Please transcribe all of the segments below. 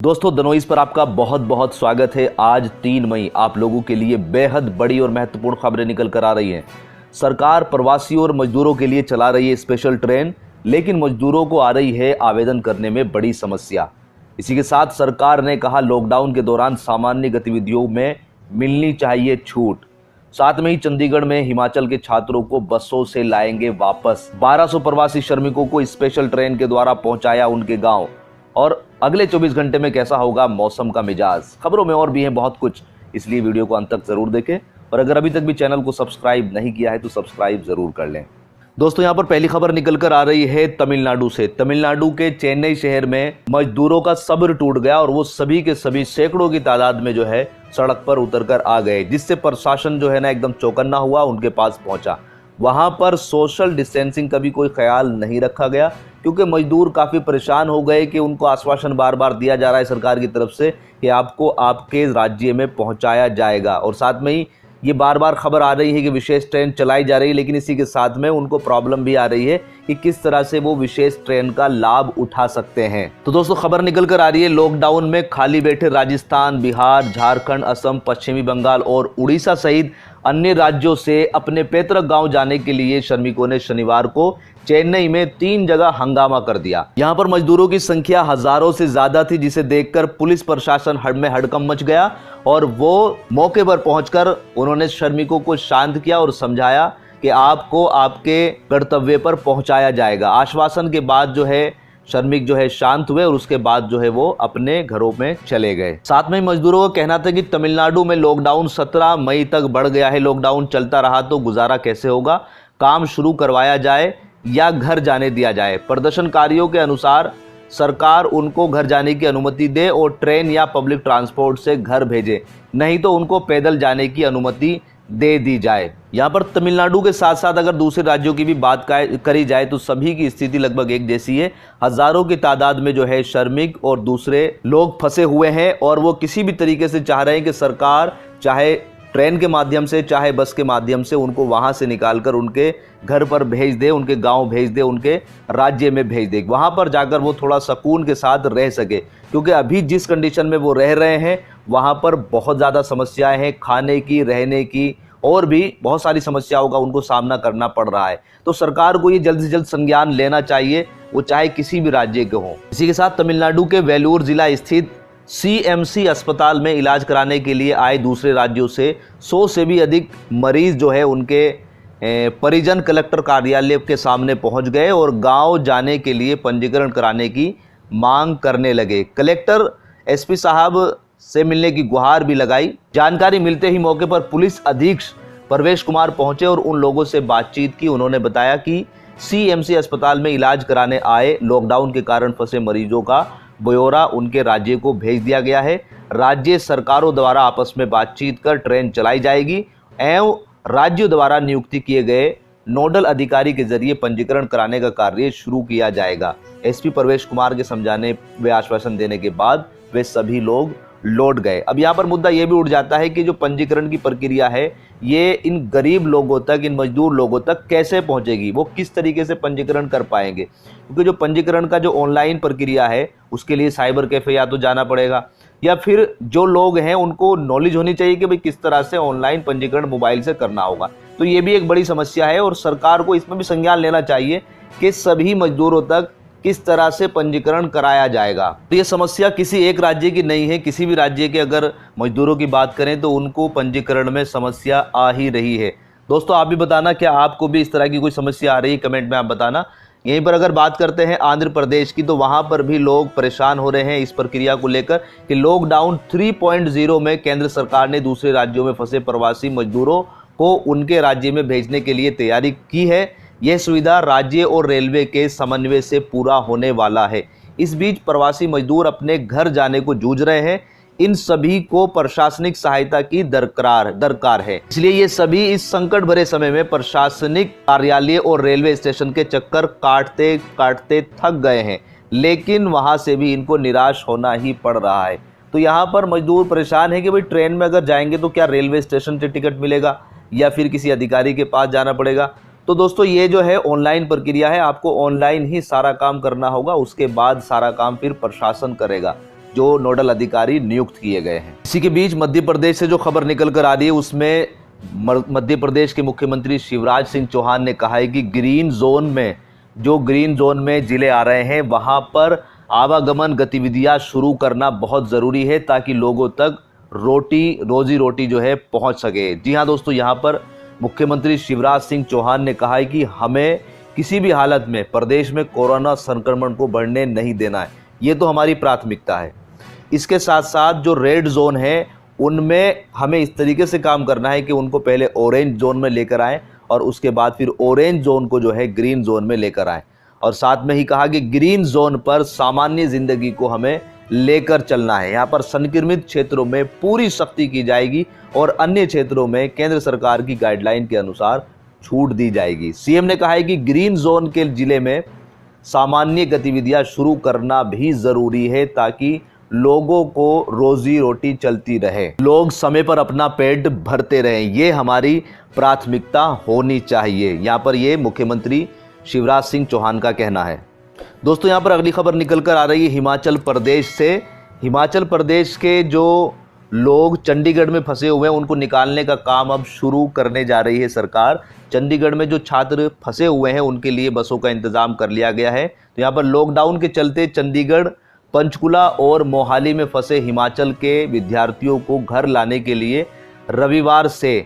दोस्तों दनोइस पर आपका बहुत बहुत स्वागत है। आज 3 मई आप लोगों के लिए बेहद बड़ी और महत्वपूर्ण खबरें निकल कर आ रही हैं। सरकार प्रवासियों और मजदूरों के लिए चला रही है स्पेशल ट्रेन, लेकिन मजदूरों को आ रही है आवेदन करने में बड़ी समस्या। इसी के साथ सरकार ने कहा लॉकडाउन के दौरान सामान्य गतिविधियों में मिलनी चाहिए छूट। साथ में ही चंडीगढ़ में हिमाचल के छात्रों को बसों से लाएंगे वापस। 1200 प्रवासी श्रमिकों को स्पेशल ट्रेन के द्वारा पहुंचाया उनके गांव। और अगले 24 घंटे में कैसा होगा मौसम का मिजाज। खबरों में और भी है बहुत कुछ, इसलिए वीडियो को अंत तक जरूर देखें। और अगर अभी तक भी चैनल को सब्सक्राइब नहीं किया है तो सब्सक्राइब जरूर कर लें। दोस्तों यहाँ पर पहली खबर निकल कर आ रही है तमिलनाडु से। तमिलनाडु के चेन्नई शहर में मजदूरों का सब्र टूट गया और वो सभी के सभी सैकड़ों की तादाद में जो है सड़क पर उतर कर आ गए, जिससे प्रशासन जो है ना एकदम चौकन्ना हुआ, उनके पास पहुंचा। वहां पर सोशल डिस्टेंसिंग का भी कोई ख्याल नहीं रखा गया, क्योंकि मजदूर काफ़ी परेशान हो गए कि उनको आश्वासन बार बार दिया जा रहा है सरकार की तरफ से कि आपको आपके राज्य में पहुंचाया जाएगा। और साथ में ही ये बार बार खबर आ रही है कि विशेष ट्रेन चलाई जा रही है, लेकिन इसी के साथ में उनको प्रॉब्लम भी आ रही है कि किस तरह से वो विशेष ट्रेन का लाभ उठा सकते हैं। तो दोस्तों खबर निकल कर आ रही है लॉकडाउन में खाली बैठे राजस्थान, बिहार, झारखंड, असम, पश्चिमी बंगाल और उड़ीसा सहित अन्य राज्यों से अपने पैतृक गांव जाने के लिए श्रमिकों ने शनिवार को चेन्नई में 3 जगह हंगामा कर दिया। यहां पर मजदूरों की संख्या हजारों से ज्यादा थी, जिसे देखकर पुलिस प्रशासन में हड़कंप मच गया और वो मौके पर पहुंचकर उन्होंने श्रमिकों को शांत किया और समझाया कि आपको आपके गंतव्य पर पहुंचाया जाएगा। आश्वासन के बाद जो है श्रमिक जो है शांत हुए और उसके बाद जो है वो अपने घरों में चले गए। साथ में मजदूरों का कहना था कि तमिलनाडु में लॉकडाउन 17 मई तक बढ़ गया है। लॉकडाउन चलता रहा तो गुजारा कैसे होगा? काम शुरू करवाया जाए या घर जाने दिया जाए। प्रदर्शनकारियों के अनुसार सरकार उनको घर जाने की अनुमति दे और ट्रेन या पब्लिक ट्रांसपोर्ट से घर भेजे, नहीं तो उनको पैदल जाने की अनुमति दे दी जाए। यहाँ पर तमिलनाडु के साथ साथ अगर दूसरे राज्यों की भी बात करी जाए तो सभी की स्थिति लगभग एक जैसी है। हजारों की तादाद में जो है श्रमिक और दूसरे लोग फंसे हुए हैं और वो किसी भी तरीके से चाह रहे हैं कि सरकार चाहे ट्रेन के माध्यम से चाहे बस के माध्यम से उनको वहां से निकालकर उनके घर पर भेज दे, उनके गांव भेज दे, उनके राज्य में भेज दे, वहां पर जाकर वो थोड़ा सुकून के साथ रह सके। क्योंकि अभी जिस कंडीशन में वो रह रहे हैं वहां पर बहुत ज़्यादा समस्याएं हैं, खाने की, रहने की और भी बहुत सारी समस्याओं का उनको सामना करना पड़ रहा है। तो सरकार को ये जल्द से जल्द संज्ञान लेना चाहिए, वो चाहे किसी भी राज्य के हों। इसी के साथ तमिलनाडु के वेलूर जिला स्थित CMC अस्पताल में इलाज कराने के लिए आए दूसरे राज्यों से 100 से भी अधिक मरीज जो है उनके परिजन कलेक्टर कार्यालय के सामने पहुंच गए और गांव जाने के लिए पंजीकरण कराने की मांग करने लगे। कलेक्टर SP साहब से मिलने की गुहार भी लगाई। जानकारी मिलते ही मौके पर पुलिस अधीक्षक प्रवेश कुमार पहुंचे और उन लोगों से बातचीत की। उन्होंने बताया कि CMC अस्पताल में इलाज कराने आए लॉकडाउन के कारण फंसे मरीजों का ब्यौरा उनके राज्य को भेज दिया गया है। राज्य सरकारों द्वारा आपस में बातचीत कर ट्रेन चलाई जाएगी एवं राज्यों द्वारा नियुक्ति किए गए नोडल अधिकारी के जरिए पंजीकरण कराने का कार्य शुरू किया जाएगा। SP प्रवेश कुमार के समझाने व आश्वासन देने के बाद वे सभी लोग लौट गए। अब यहाँ पर मुद्दा ये भी उठ जाता है कि जो पंजीकरण की प्रक्रिया है ये इन गरीब लोगों तक, इन मजदूर लोगों तक कैसे पहुँचेगी, वो किस तरीके से पंजीकरण कर पाएंगे। क्योंकि जो पंजीकरण का जो ऑनलाइन प्रक्रिया है उसके लिए साइबर कैफे या तो जाना पड़ेगा, या फिर जो लोग हैं उनको नॉलेज होनी चाहिए कि भाई किस तरह से ऑनलाइन पंजीकरण मोबाइल से करना होगा। तो ये भी एक बड़ी समस्या है और सरकार को इसमें भी संज्ञान लेना चाहिए कि सभी मजदूरों तक किस तरह से पंजीकरण कराया जाएगा। तो ये समस्या किसी एक राज्य की नहीं है, किसी भी राज्य के अगर मजदूरों की बात करें तो उनको पंजीकरण में समस्या आ ही रही है। दोस्तों आप भी बताना क्या आपको भी इस तरह की कोई समस्या आ रही है, कमेंट में आप बताना। यहीं पर अगर बात करते हैं आंध्र प्रदेश की, तो वहां पर भी लोग परेशान हो रहे हैं इस प्रक्रिया को लेकर कि लॉकडाउन 3.0 में केंद्र सरकार ने दूसरे राज्यों में फंसे प्रवासी मजदूरों को उनके राज्य में भेजने के लिए तैयारी की है। यह सुविधा राज्य और रेलवे के समन्वय से पूरा होने वाला है। इस बीच प्रवासी मजदूर अपने घर जाने को जूझ रहे हैं। इन सभी को प्रशासनिक सहायता की दरकार है, इसलिए ये सभी इस संकट भरे समय में प्रशासनिक कार्यालय और रेलवे स्टेशन के चक्कर काटते काटते थक गए हैं, लेकिन वहां से भी इनको निराश होना ही पड़ रहा है। तो यहाँ पर मजदूर परेशान है कि भाई ट्रेन में अगर जाएंगे तो क्या रेलवे स्टेशन से टिकट मिलेगा या फिर किसी अधिकारी के पास जाना पड़ेगा। तो दोस्तों ये जो है ऑनलाइन प्रक्रिया है, आपको ऑनलाइन ही सारा काम करना होगा, उसके बाद सारा काम फिर प्रशासन करेगा। जो नोडल अधिकारी नियुक्त किए गए हैं। इसी के बीच मध्य प्रदेश से जो खबर निकल कर आ रही है उसमें मध्य प्रदेश के मुख्यमंत्री शिवराज सिंह चौहान ने कहा है कि ग्रीन जोन में जिले आ रहे हैं वहां पर आवागमन गतिविधियां शुरू करना बहुत ज़रूरी है ताकि लोगों तक रोजी रोटी जो है पहुंच सके। जी हाँ दोस्तों, यहाँ पर मुख्यमंत्री शिवराज सिंह चौहान ने कहा है कि हमें किसी भी हालत में प्रदेश में कोरोना संक्रमण को बढ़ने नहीं देना है, ये तो हमारी प्राथमिकता है। इसके साथ साथ जो रेड जोन है उनमें हमें इस तरीके से काम करना है कि उनको पहले ऑरेंज जोन में लेकर आएँ और उसके बाद फिर ऑरेंज जोन को जो है ग्रीन जोन में लेकर आएँ। और साथ में ही कहा कि ग्रीन जोन पर सामान्य जिंदगी को हमें लेकर चलना है। यहाँ पर संक्रमित क्षेत्रों में पूरी सख्ती की जाएगी और अन्य क्षेत्रों में केंद्र सरकार की गाइडलाइन के अनुसार छूट दी जाएगी। सीएम ने कहा है कि ग्रीन जोन के जिले में सामान्य गतिविधियां शुरू करना भी जरूरी है ताकि लोगों को रोजी रोटी चलती रहे, लोग समय पर अपना पेट भरते रहें, ये हमारी प्राथमिकता होनी चाहिए। यहाँ पर ये मुख्यमंत्री शिवराज सिंह चौहान का कहना है। दोस्तों यहाँ पर अगली खबर निकल कर आ रही है हिमाचल प्रदेश से। हिमाचल प्रदेश के जो लोग चंडीगढ़ में फंसे हुए हैं उनको निकालने का काम अब शुरू करने जा रही है सरकार। चंडीगढ़ में जो छात्र फंसे हुए हैं उनके लिए बसों का इंतजाम कर लिया गया है। तो यहाँ पर लॉकडाउन के चलते चंडीगढ़, पंचकुला और मोहाली में फंसे हिमाचल के विद्यार्थियों को घर लाने के लिए रविवार से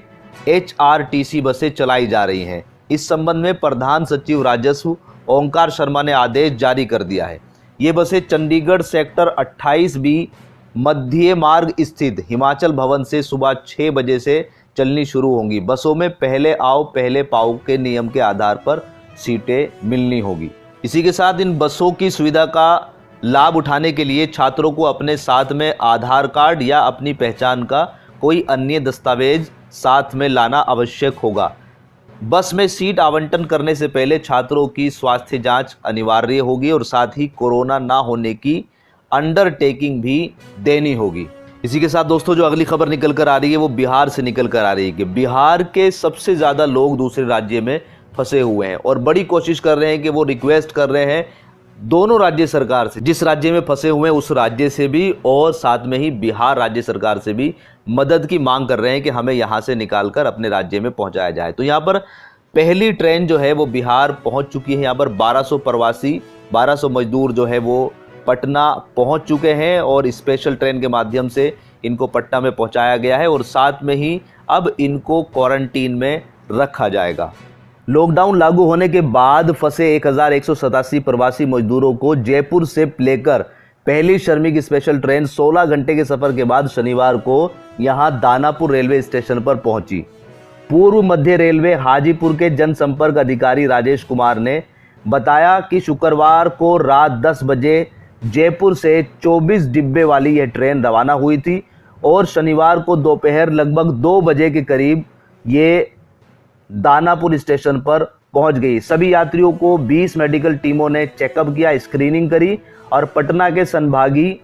HRTC बसें चलाई जा रही हैं। इस संबंध में प्रधान सचिव राजस्व ओंकार शर्मा ने आदेश जारी कर दिया है। ये बसें चंडीगढ़ सेक्टर 28B मध्य मार्ग स्थित हिमाचल भवन से सुबह 6 बजे से चलनी शुरू होंगी। बसों में पहले आओ पहले पाओ के नियम के आधार पर सीटें मिलनी होगी। इसी के साथ इन बसों की सुविधा का लाभ उठाने के लिए छात्रों को अपने साथ में आधार कार्ड या अपनी पहचान का कोई अन्य दस्तावेज साथ में लाना आवश्यक होगा। बस में सीट आवंटन करने से पहले छात्रों की स्वास्थ्य जांच अनिवार्य होगी और साथ ही कोरोना ना होने की अंडरटेकिंग भी देनी होगी। इसी के साथ दोस्तों जो अगली खबर निकल कर आ रही है वो बिहार से निकल कर आ रही है कि बिहार के सबसे ज़्यादा लोग दूसरे राज्य में फंसे हुए हैं और बड़ी कोशिश कर रहे हैं कि वो रिक्वेस्ट कर रहे हैं दोनों राज्य सरकार से, जिस राज्य में फंसे हुए हैं उस राज्य से भी और साथ में ही बिहार राज्य सरकार से भी मदद की मांग कर रहे हैं कि हमें यहाँ से निकालकर अपने राज्य में पहुँचाया जाए। तो यहाँ पर पहली ट्रेन जो है वो बिहार पहुँच चुकी है। यहाँ पर 1200 प्रवासी, 1200 मजदूर जो है वो पटना पहुँच चुके हैं और स्पेशल ट्रेन के माध्यम से इनको पटना में पहुँचाया गया है और साथ में ही अब इनको क्वारंटीन में रखा जाएगा। लॉकडाउन लागू होने के बाद फंसे 1187 प्रवासी मजदूरों को जयपुर से लेकर पहली श्रमिक स्पेशल ट्रेन 16 घंटे के सफर के बाद शनिवार को यहां दानापुर रेलवे स्टेशन पर पहुंची। पूर्व मध्य रेलवे हाजीपुर के जनसंपर्क अधिकारी राजेश कुमार ने बताया कि शुक्रवार को रात 10 बजे जयपुर से 24 डिब्बे वाली यह ट्रेन रवाना हुई थी और शनिवार को दोपहर लगभग 2 बजे के करीब ये दानापुर स्टेशन पर पहुंच गई। सभी यात्रियों को 20 मेडिकल टीमों ने चेकअप किया, स्क्रीनिंग करी और पटना के संभागीय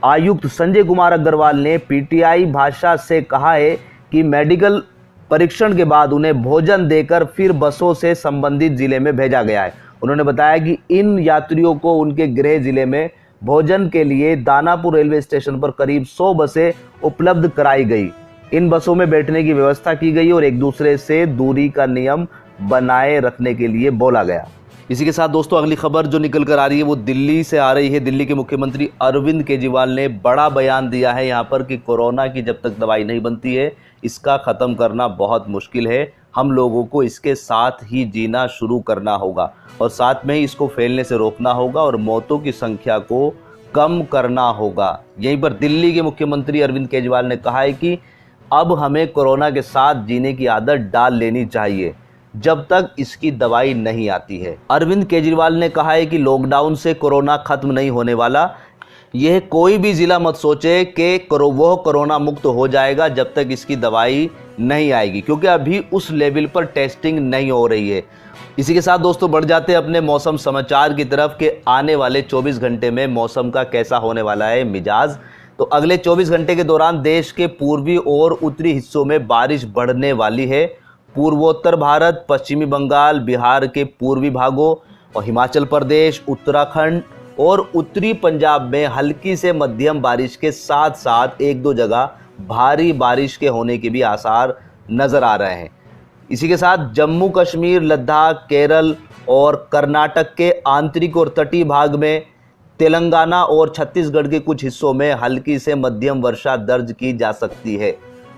आयुक्त संजय कुमार अग्रवाल ने पीटीआई भाषा से कहा है कि मेडिकल परीक्षण के बाद उन्हें भोजन देकर फिर बसों से संबंधित जिले में भेजा गया है। उन्होंने बताया कि इन यात्रियों को उनके गृह जिले में भोजन के लिए दानापुर रेलवे स्टेशन पर करीब 100 बसें उपलब्ध कराई गई। इन बसों में बैठने की व्यवस्था की गई और एक दूसरे से दूरी का नियम बनाए रखने के लिए बोला गया। इसी के साथ दोस्तों अगली खबर जो निकल कर आ रही है वो दिल्ली से आ रही है। दिल्ली के मुख्यमंत्री अरविंद केजरीवाल ने बड़ा बयान दिया है यहाँ पर कि कोरोना की जब तक दवाई नहीं बनती है इसका ख़त्म करना बहुत मुश्किल है। हम लोगों को इसके साथ ही जीना शुरू करना होगा और साथ में ही इसको फैलने से रोकना होगा और मौतों की संख्या को कम करना होगा। यहीं पर दिल्ली के मुख्यमंत्री अरविंद केजरीवाल ने कहा है कि अब हमें कोरोना के साथ जीने की आदत डाल लेनी चाहिए जब तक इसकी दवाई नहीं आती है। अरविंद केजरीवाल ने कहा है कि लॉकडाउन से कोरोना खत्म नहीं होने वाला। यह कोई भी जिला मत सोचे कि वो कोरोना मुक्त हो जाएगा जब तक इसकी दवाई नहीं आएगी, क्योंकि अभी उस लेवल पर टेस्टिंग नहीं हो रही है। इसी के साथ दोस्तों बढ़ जाते हैं अपने मौसम समाचार की तरफ कि आने वाले 24 घंटे में मौसम का कैसा होने वाला है मिजाज। तो अगले 24 घंटे के दौरान देश के पूर्वी और उत्तरी हिस्सों में बारिश बढ़ने वाली है। पूर्वोत्तर भारत, पश्चिमी बंगाल, बिहार के पूर्वी भागों और हिमाचल प्रदेश, उत्तराखंड और उत्तरी पंजाब में हल्की से मध्यम बारिश के साथ साथ एक दो जगह भारी बारिश के होने के भी आसार नजर आ रहे हैं। इसी के साथ जम्मू कश्मीर, लद्दाख, केरल और कर्नाटक के आंतरिक और तटीय भाग में, तेलंगाना और छत्तीसगढ़ के कुछ हिस्सों में हल्की से मध्यम वर्षा दर्ज की जा सकती है।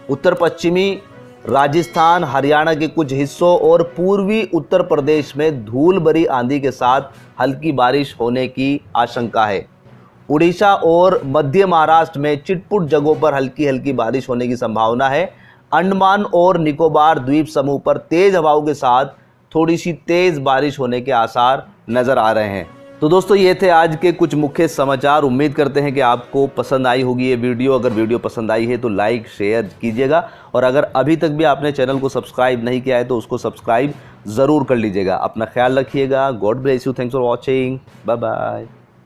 उत्तर पश्चिमी राजस्थान, हरियाणा के कुछ हिस्सों और पूर्वी उत्तर प्रदेश में धूल भरी आंधी के साथ हल्की बारिश होने की आशंका है। उड़ीसा और मध्य महाराष्ट्र में चिटपुट जगहों पर हल्की हल्की बारिश होने की संभावना है। अंडमान और निकोबार द्वीप समूह पर तेज हवाओं के साथ थोड़ी सी तेज बारिश होने के आसार नजर आ रहे हैं। तो दोस्तों, ये थे आज के कुछ मुख्य समाचार। उम्मीद करते हैं कि आपको पसंद आई होगी ये वीडियो। अगर वीडियो पसंद आई है तो लाइक शेयर कीजिएगा, और अगर अभी तक भी आपने चैनल को सब्सक्राइब नहीं किया है तो उसको सब्सक्राइब ज़रूर कर लीजिएगा। अपना ख्याल रखिएगा। God bless you. Thanks for watching. Bye bye.